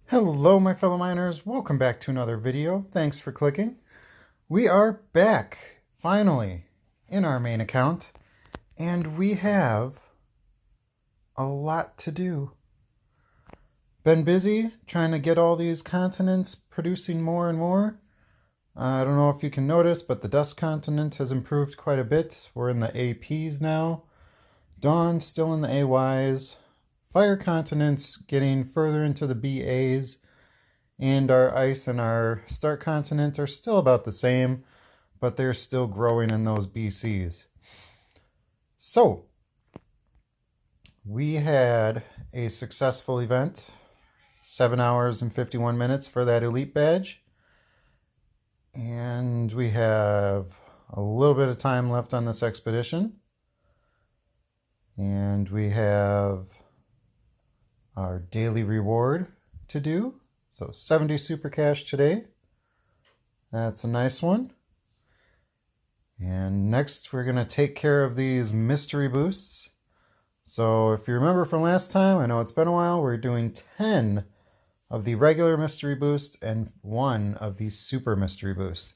Hello my fellow miners, welcome back to another video. Thanks for clicking. We are back, finally, in our main account, and we have a lot to do. Been busy trying to get all these continents producing more and more. I don't know if you can notice, but the Dust continent has improved quite a bit. We're in the APs now. Dawn still in the AYs. Fire continent's getting further into the BAs. And our ice and our start continent are still about the same, but they're still growing in those BCs. So, we had a successful event, 7 hours and 51 minutes for that elite badge. And we have a little bit of time left on this expedition. And we have our daily reward to do. So 70 super cash today. That's a nice one. And next we're going to take care of these mystery boosts. So if you remember from last time, I know it's been a while, we're doing 10 of the regular mystery boosts and 1 of the super mystery boosts.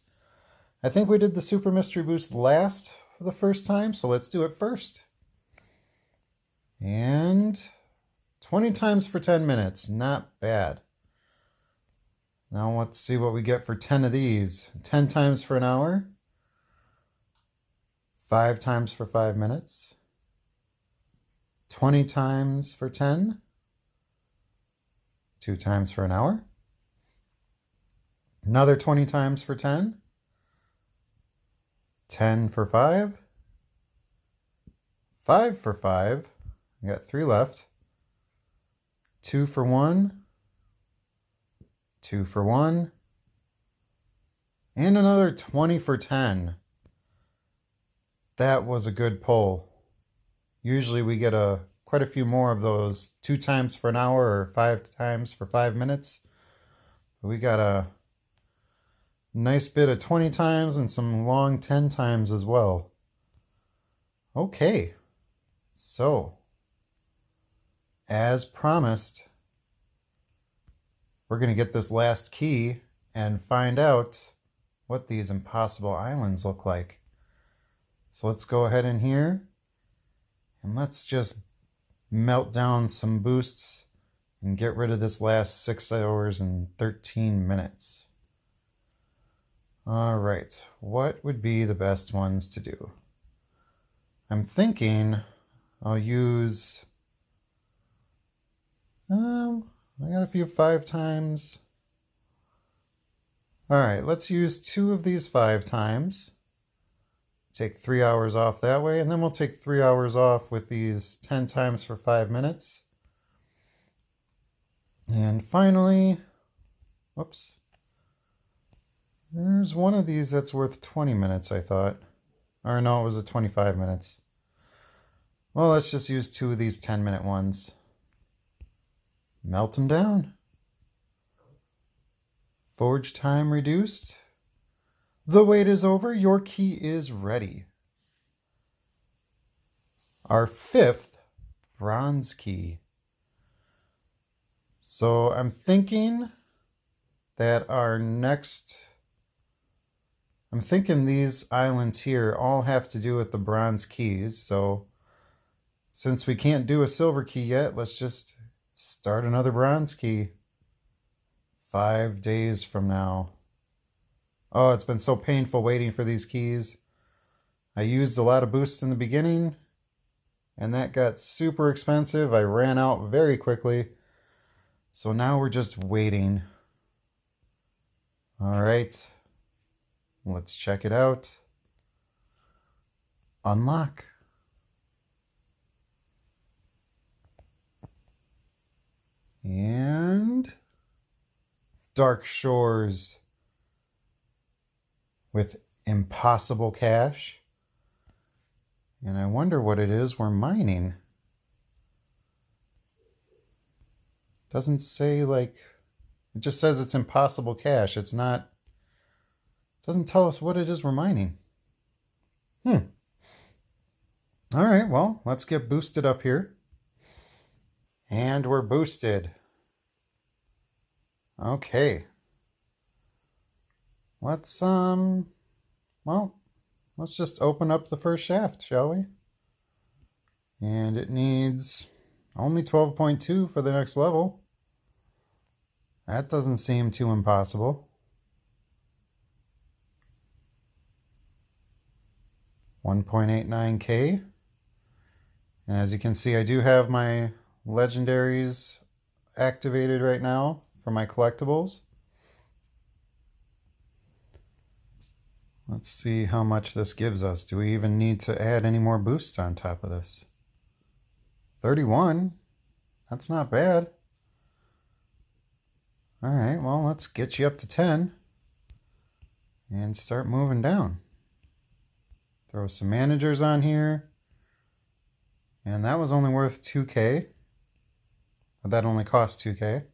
I think we did the super mystery boost last for the first time, so let's do it first. And 20 times for 10 minutes, not bad. Now let's see what we get for 10 of these. 10 times for an hour. 5 times for 5 minutes. 20 times for 10. 2 times for an hour. Another 20 times for 10. 10 for 5. 5 for 5. We got 3 left. 2 for 1. 2 for 1. And another 20 for 10. That was a good pull. Usually we get quite a few more of those 2 times for an hour or 5 times for 5 minutes. But we got a nice bit of 20 times and some long 10 times as well. Okay, so as promised, we're going to get this last key and find out what these impossible islands look like. So let's go ahead in here and let's just melt down some boosts and get rid of this last 6 hours and 13 minutes. All right, what would be the best ones to do? I'm thinking I'll use I got a few 5 times. All right, let's use 2 of these 5 times. Take 3 hours off that way, and then we'll take 3 hours off with these 10 times for 5 minutes. And finally, whoops, there's one of these that's worth 20 minutes, I thought. Or no, it was 25 minutes. Well, let's just use 2 of these 10-minute ones. Melt them down. Forge time reduced. The wait is over. Your key is ready. Our 5th bronze key. So I'm thinking that I'm thinking these islands here all have to do with the bronze keys. So since we can't do a silver key yet, let's just start another bronze key. 5 days from now. Oh, it's been so painful waiting for these keys. I used a lot of boosts in the beginning, and that got super expensive. I ran out very quickly. So now we're just waiting. All right, let's check it out. Unlock. And Dark Shores with impossible cash. And I wonder what it is we're mining. Doesn't say, like, it just says it's impossible cash. It's not, doesn't tell us what it is we're mining. All right, well, let's get boosted up here. And we're boosted. Okay. Let's well, let's just open up the first shaft, shall we? And it needs only 12.2 for the next level. That doesn't seem too impossible. 1.89K. And as you can see, I do have my legendaries activated right now for my collectibles. Let's see how much this gives us. Do we even need to add any more boosts on top of this? 31. That's not bad. All right, well, let's get you up to 10 and start moving down. Throw some managers on here. And that was only worth 2K. But that only cost 2K.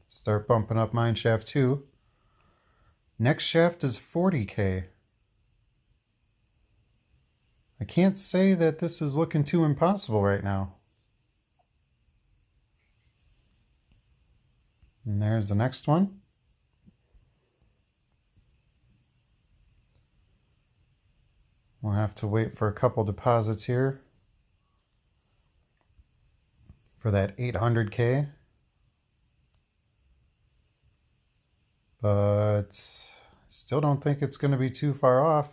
Start bumping up mine shaft 2. Next shaft is 40K. I can't say that this is looking too impossible right now. And there's the next one. We'll have to wait for a couple deposits here for that 800K. But still don't think it's going to be too far off.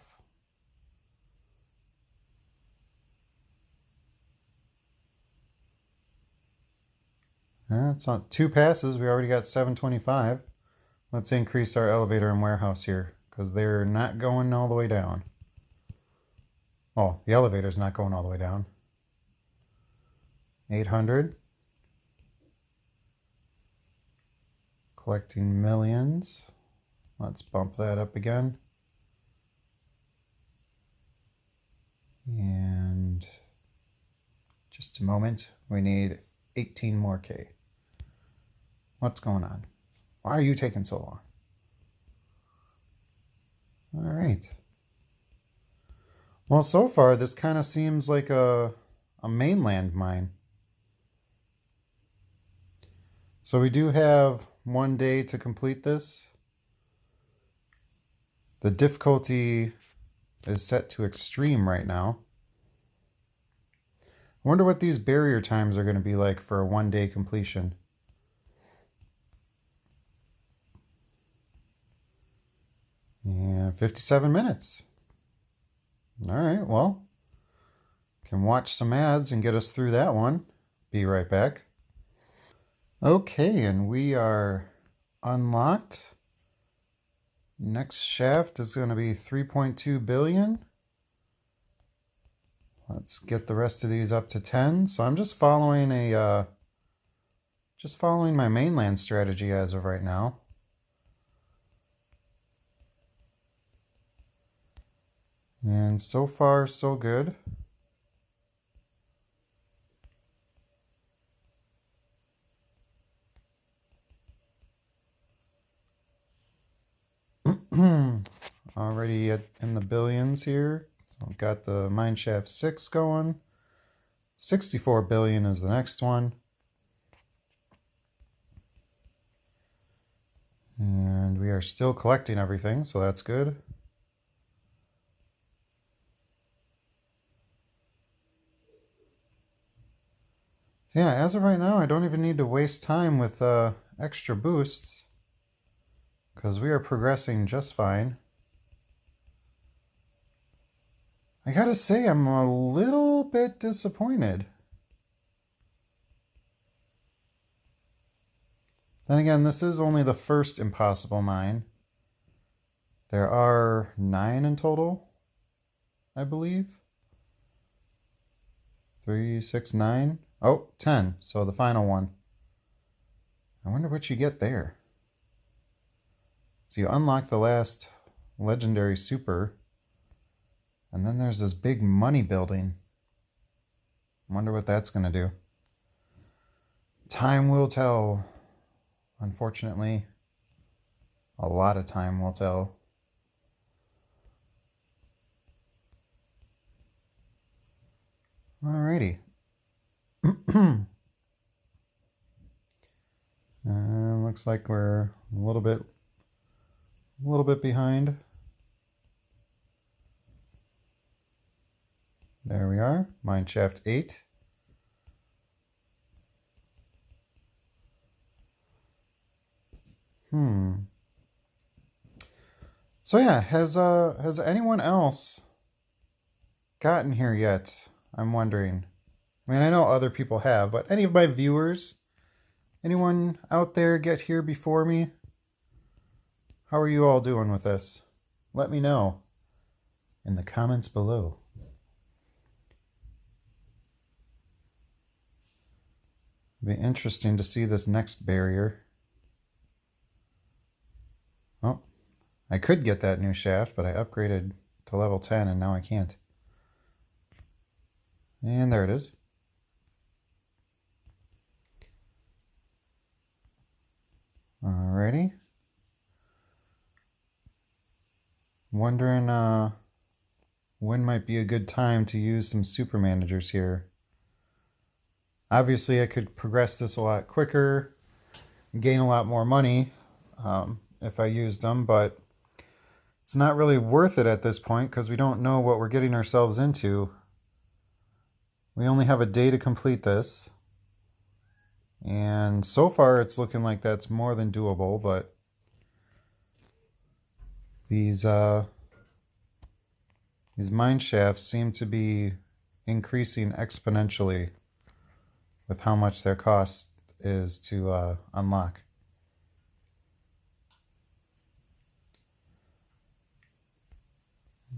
It's not 2 passes. We already got 725. Let's increase our elevator and warehouse here because they're not going all the way down. Oh, the elevator's not going all the way down. 800. Collecting millions. Let's bump that up again. And just a moment. We need 18 more K. What's going on? Why are you taking so long? All right. Well, so far, this kind of seems like a mainland mine. So we do have 1 day to complete this. The difficulty is set to extreme right now. I wonder what these barrier times are going to be like for a 1 day completion. Yeah, 57 minutes. All right, well, can watch some ads and get us through that one. Be right back. Okay, and we are unlocked. Next shaft is going to be 3.2 billion. Let's get the rest of these up to 10. So I'm just following my mainland strategy as of right now. And so far, so good. Already in the billions here. So I've got the mineshaft 6 going. 64 billion is the next one. And we are still collecting everything, so that's good. So yeah, as of right now, I don't even need to waste time with extra boosts because we are progressing just fine. I gotta say, I'm a little bit disappointed. Then again, this is only the first impossible mine. There are 9 in total, I believe. 3, 6, 9. Oh, 10. So the final one. I wonder what you get there. So you unlock the last legendary super. And then there's this big money building. I wonder what that's going to do. Time will tell. Unfortunately, a lot of time will tell. Alrighty. Looks like we're a little bit behind. There we are, mine shaft 8. So yeah, has anyone else gotten here yet? I'm wondering. I mean, I know other people have, but any of my viewers, anyone out there get here before me? How are you all doing with this? Let me know in the comments below. It'll be interesting to see this next barrier. Oh, I could get that new shaft, but I upgraded to level 10 and now I can't. And there it is. Alrighty. Wondering when might be a good time to use some super managers here. Obviously I could progress this a lot quicker, gain a lot more money if I used them, but it's not really worth it at this point because we don't know what we're getting ourselves into. We only have a day to complete this. And so far it's looking like that's more than doable, but these mine shafts seem to be increasing exponentially with how much their cost is to unlock.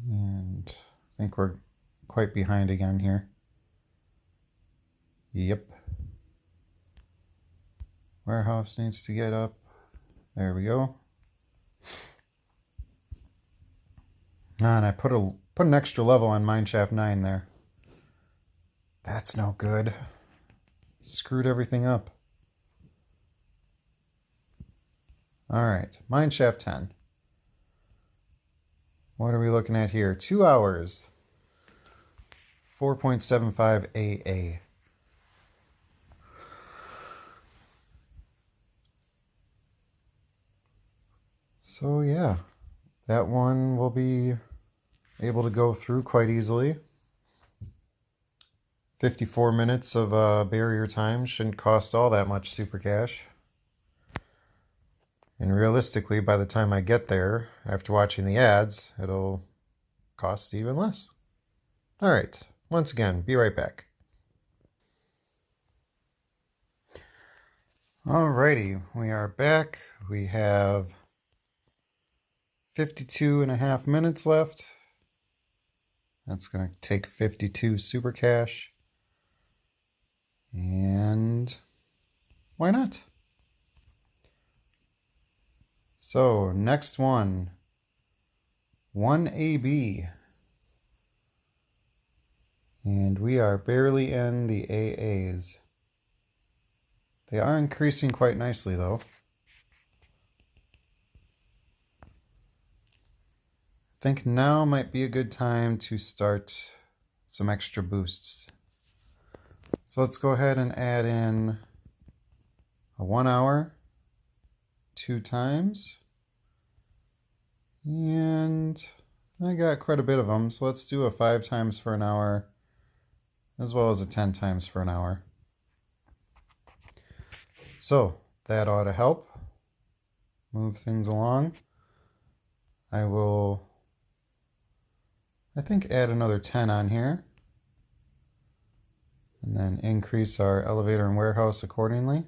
And I think we're quite behind again here. Yep. Warehouse needs to get up. There we go. And I put an extra level on mineshaft 9 there. That's no good. Screwed everything up. Alright, mineshaft 10. What are we looking at here? 2 hours. 4.75 AA. So yeah, that one will be able to go through quite easily. 54 minutes of barrier time shouldn't cost all that much super cash. And realistically, by the time I get there, after watching the ads, it'll cost even less. Alright, once again, be right back. Alrighty, we are back. We have 52.5 minutes left. That's going to take 52 super cash. And why not? So, next one. 1AB. And we are barely in the AAs. They are increasing quite nicely though. I think now might be a good time to start some extra boosts. So let's go ahead and add in a 1 hour 2 times. And I got quite a bit of them, so let's do a 5 times for an hour as well as a 10 times for an hour. So that ought to help move things along. I will, I think, add another 10 on here and then increase our elevator and warehouse accordingly.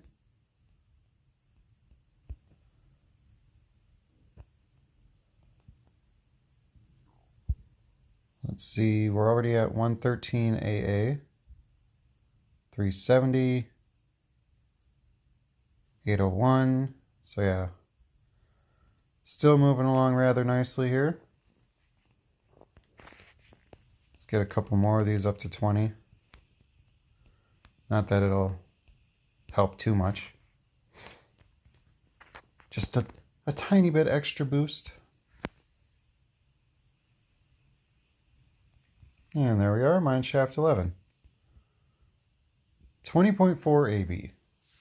Let's see, we're already at 113 AA, 370, 801, so yeah, still moving along rather nicely here. Let's get a couple more of these up to 20. Not that it'll help too much. Just a tiny bit extra boost. And there we are, mineshaft 11. 20.4 AB.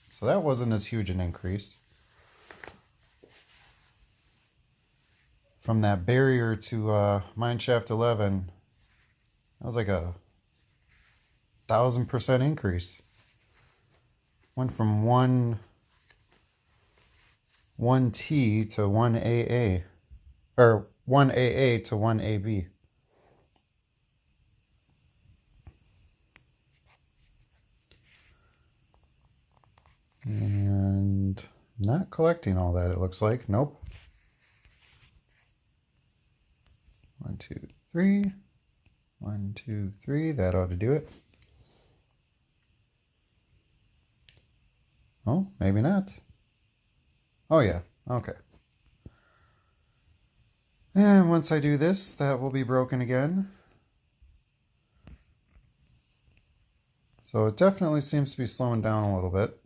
So that wasn't as huge an increase. from that barrier to mineshaft 11. That was like a 1,000% increase. Went from 1T to 1AA, or 1AA to 1AB. And not collecting all that, it looks like. Nope. 1, 2, 3. 1, 2, 3. That ought to do it. Oh, maybe not. Oh yeah, okay. And once I do this, that will be broken again. So it definitely seems to be slowing down a little bit.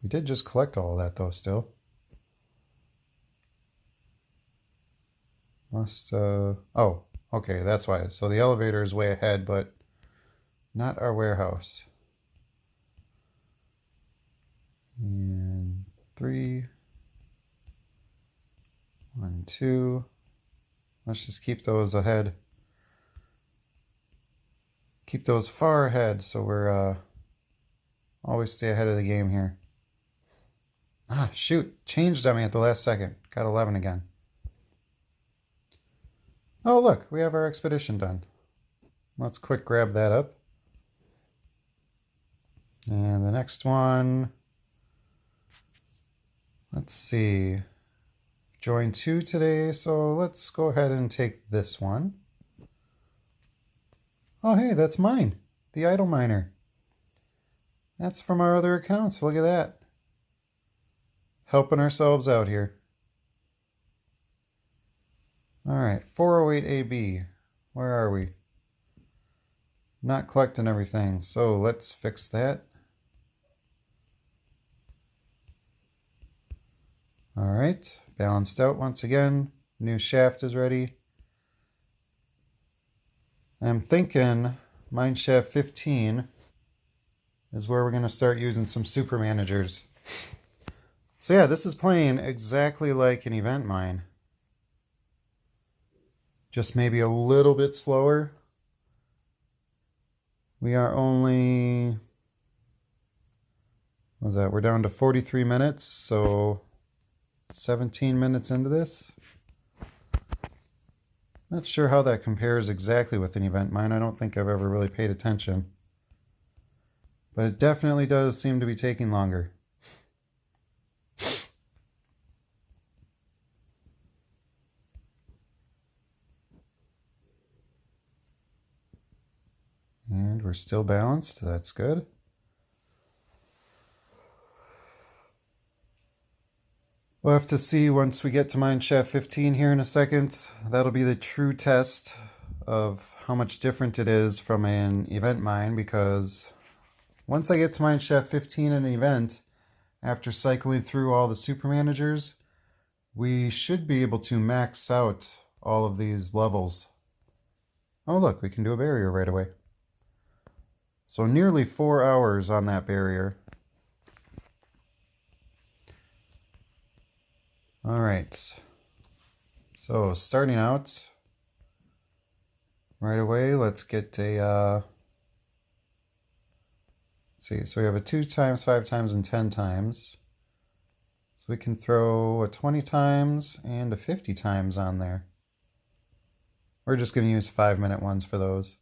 We did just collect all of that though still. Oh, okay, that's why. So the elevator is way ahead, but not our warehouse. And 3, 1, 2. Let's just keep those ahead. Keep those far ahead so we're always stay ahead of the game here. Ah, shoot. Changed on me at the last second. Got 11 again. Oh, look. We have our expedition done. Let's quick grab that up. And the next one. Let's see. Join 2 today, so let's go ahead and take this one. Oh, hey, that's mine. The Idle Miner. That's from our other accounts. Look at that. Helping ourselves out here. Alright, 408AB. Where are we? Not collecting everything, so let's fix that. Alright, balanced out once again. New shaft is ready. I'm thinking mineshaft 15 is where we're going to start using some super managers. So yeah, this is playing exactly like an event mine. Just maybe a little bit slower. We are only, what was that? We're down to 43 minutes, so 17 minutes into this. Not sure how that compares exactly with an event mine. I don't think I've ever really paid attention. But it definitely does seem to be taking longer. And we're still balanced. That's good. We'll have to see once we get to mineshaft 15 here in a second. That'll be the true test of how much different it is from an event mine, because once I get to mineshaft 15 in an event, after cycling through all the super managers, we should be able to max out all of these levels. Oh look, we can do a barrier right away. So nearly 4 hours on that barrier. All right, so starting out right away, let's get a, let's see, so we have a 2 times, 5 times, and 10 times. So we can throw a 20 times and a 50 times on there. We're just going to use 5-minute ones for those.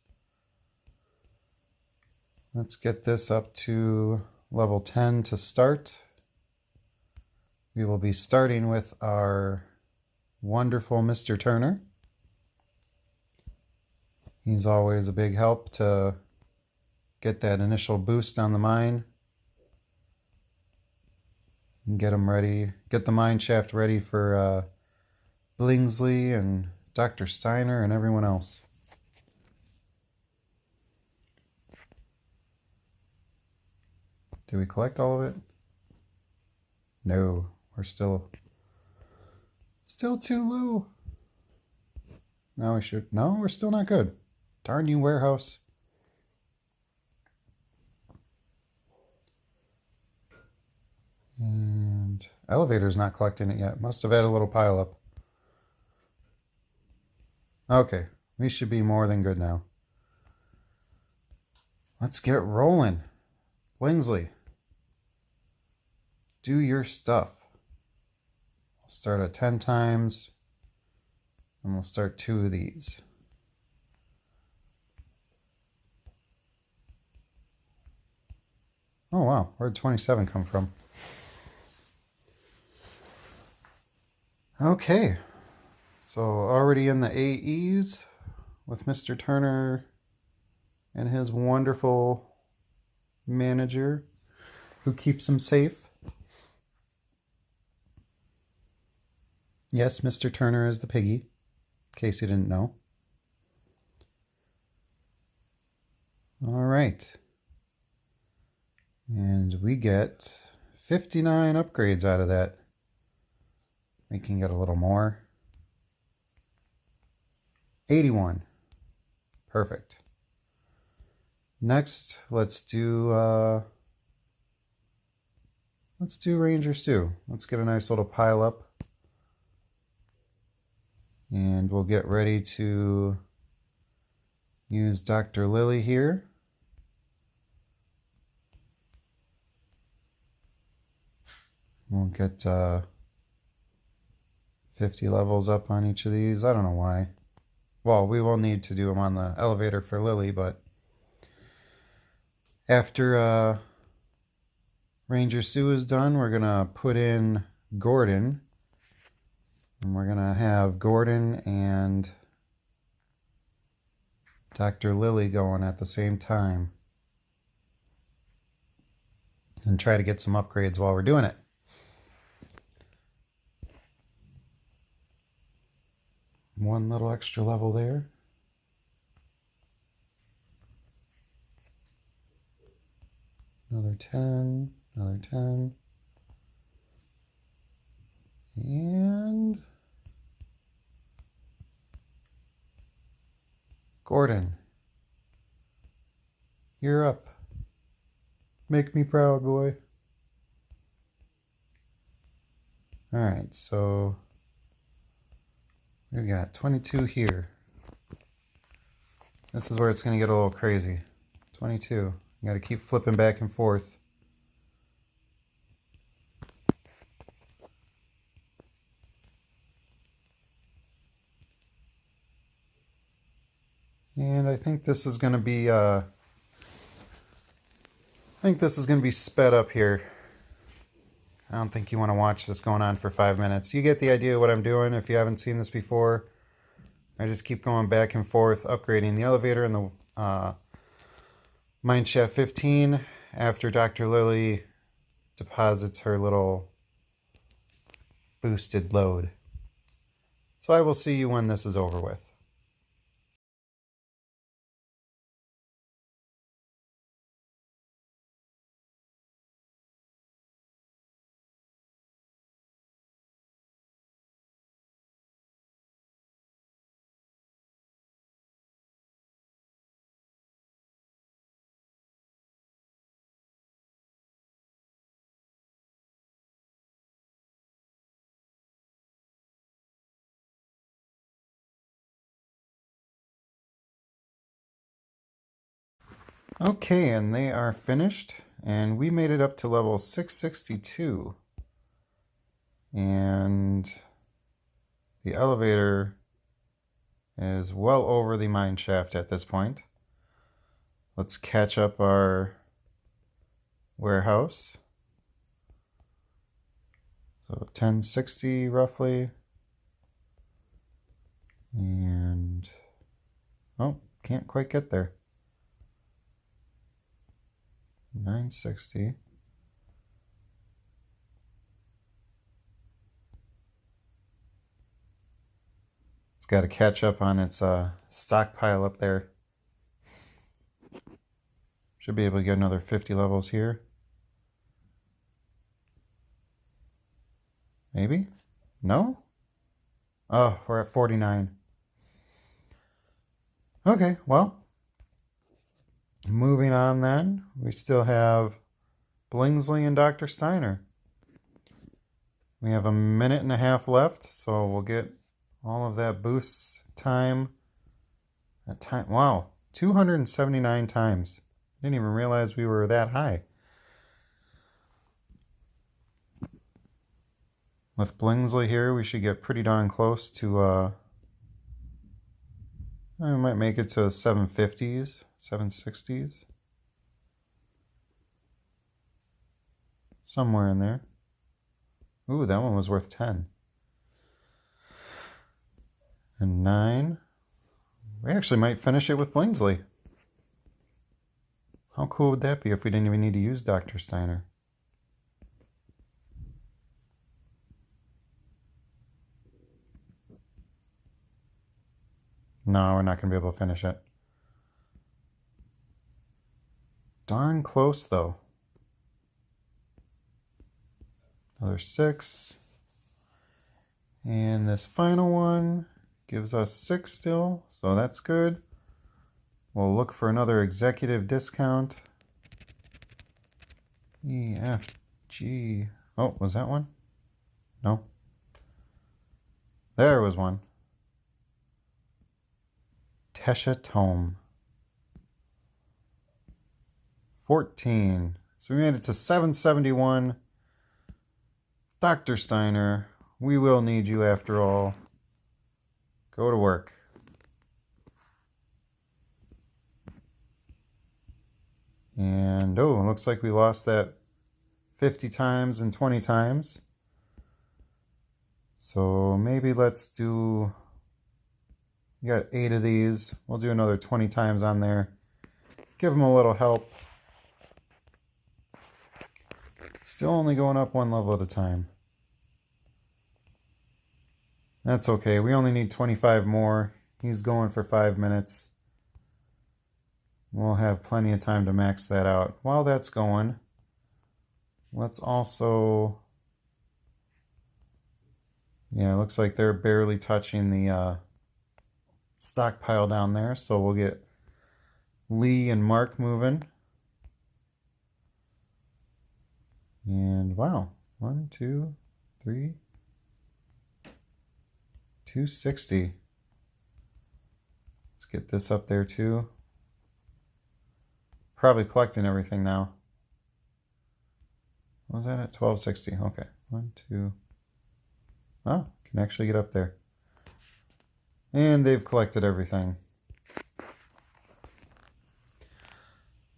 Let's get this up to level 10 to start. We will be starting with our wonderful Mr. Turner. He's always a big help to get that initial boost on the mine and get them ready, get the mine shaft ready for Blingsley and Dr. Steiner and everyone else. Did we collect all of it? No. We're still too low. Now we should, no, we're still not good. Darn you, warehouse. And elevator's not collecting it yet. Must have had a little pile up. Okay, we should be more than good now. Let's get rolling. Blingsley, do your stuff. We'll start at 10 times, and we'll start 2 of these. Oh wow, where'd 27 come from? Okay, so already in the AEs with Mr. Turner and his wonderful manager who keeps him safe. Yes, Mr. Turner is the piggy, in case you didn't know. All right. And we get 59 upgrades out of that. We can get a little more. 81. Perfect. Next, let's do Ranger Sue. Let's get a nice little pile up. And we'll get ready to use Dr. Lily here. We'll get 50 levels up on each of these. I don't know why. Well, we will need to do them on the elevator for Lily, but after Ranger Sue is done, we're going to put in Gordon. And we're going to have Gordon and Dr. Lily going at the same time. And try to get some upgrades while we're doing it. One little extra level there. Another 10, another 10. And Gordon, you're up. Make me proud, boy. All right, so we got 22 here. This is where it's going to get a little crazy. 22. You got to keep flipping back and forth. And I think this is going to be sped up here. I don't think you want to watch this going on for 5 minutes. You get the idea of what I'm doing if you haven't seen this before. I just keep going back and forth, upgrading the elevator and the Mineshaft 15 after Dr. Lily deposits her little boosted load. So I will see you when this is over with. Okay, and they are finished, and we made it up to level 662. And the elevator is well over the mine shaft at this point. Let's catch up our warehouse. So 1060 roughly. And oh, can't quite get there. 960. It's got to catch up on its stockpile up there. Should be able to get another 50 levels here. Maybe? No? Oh, we're at 49. Okay, well, moving on then. We still have Blingsley and Dr. Steiner. We have a minute and a half left, so we'll get all of that boost time. That time, wow, 279 times. Didn't even realize we were that high. With Blingsley here, we should get pretty darn close to, I might make it to 750s, 760s. Somewhere in there. Ooh, that one was worth 10. And 9. We actually might finish it with Blingsley. How cool would that be if we didn't even need to use Dr. Steiner? No, we're not going to be able to finish it. Darn close, though. Another 6. And this final one gives us 6 still, so that's good. We'll look for another executive discount. E, F, G. Oh, was that one? No. There was one. Tesha Tome. 14. So we made it to 771. Dr. Steiner, we will need you after all. Go to work. And, oh, it looks like we lost that 50 times and 20 times. So maybe let's do, we got 8 of these. We'll do another 20 times on there. Give them a little help. Still only going up 1 level at a time. That's okay. We only need 25 more. He's going for 5 minutes. We'll have plenty of time to max that out. While that's going, let's also... Yeah, it looks like they're barely touching the stockpile down there. So we'll get Lee and Mark moving. And wow, 1, 2, 3, 260. Let's get this up there too. Probably collecting everything now. What was that at? 1260. Okay. 1, 2. Oh, can actually get up there. And they've collected everything.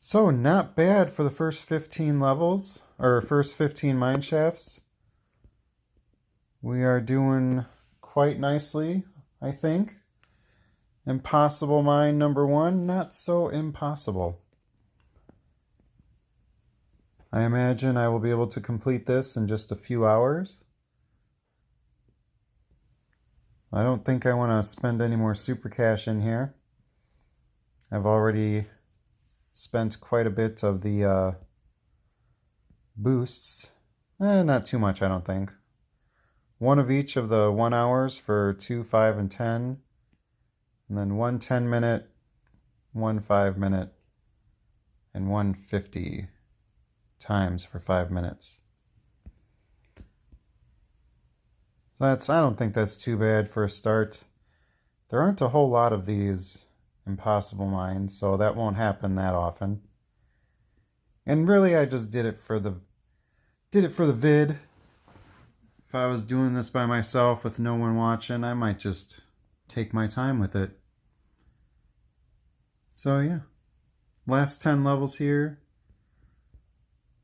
So not bad for the first 15 levels, or first 15 mine shafts. We are doing quite nicely, I think. Impossible mine number 1, not so impossible. I imagine I will be able to complete this in just a few hours. I don't think I want to spend any more super cash in here. I've already spent quite a bit of the boosts. Not too much, I don't think. 1 of each of the 1 hours for 2, 5, and 10. And then 1 10-minute, 1 5-minute, and 1 50 times for 5 minutes. So I don't think that's too bad for a start. There aren't a whole lot of these impossible mines, so that won't happen that often. And really, I just did it for the vid. If I was doing this by myself with no one watching, I might just take my time with it. So yeah, last 10 levels here.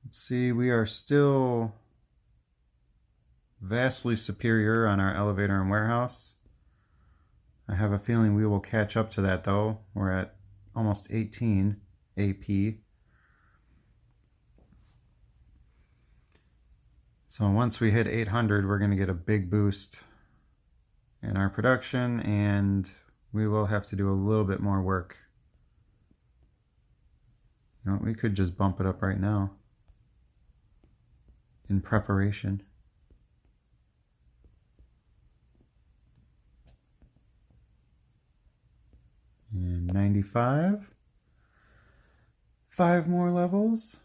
Let's see, we are still vastly superior on our elevator and warehouse. I have a feeling we will catch up to that though. We're at almost 18 AP. So once we hit 800, we're going to get a big boost in our production, and we will have to do a little bit more work. You know, we could just bump it up right now in preparation. And 95. 5 more levels.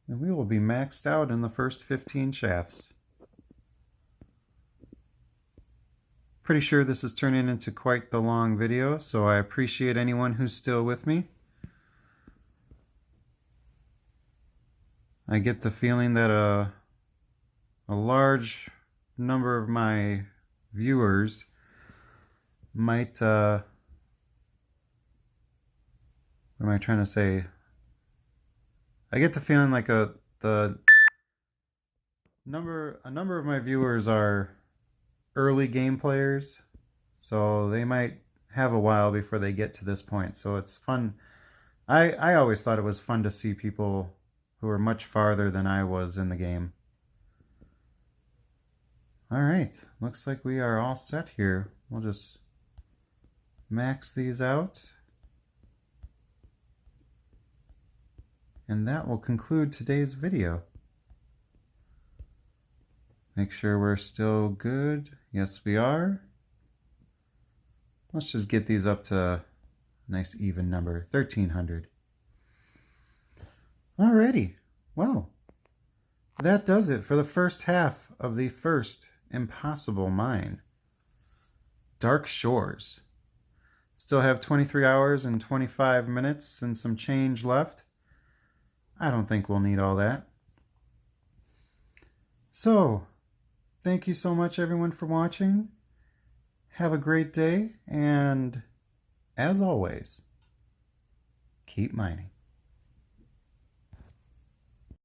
And we will be maxed out in the first 15 shafts. Pretty sure this is turning into quite the long video, so I appreciate anyone who's still with me. I get the feeling that a large number of my viewers might, what am I trying to say? I get the feeling like a number of my viewers are early game players, so they might have a while before they get to this point. So it's fun. I always thought it was fun to see people who are much farther than I was in the game. All right, looks like we are all set here. We'll just max these out. And that will conclude today's video. Make sure we're still good. Yes, we are. Let's just get these up to a nice even number, 1,300. Alrighty, well, that does it for the first half of the first impossible mine, Dark Shores. Still have 23 hours and 25 minutes and some change left. I don't think we'll need all that. So, thank you so much everyone for watching. Have a great day, and as always, keep mining.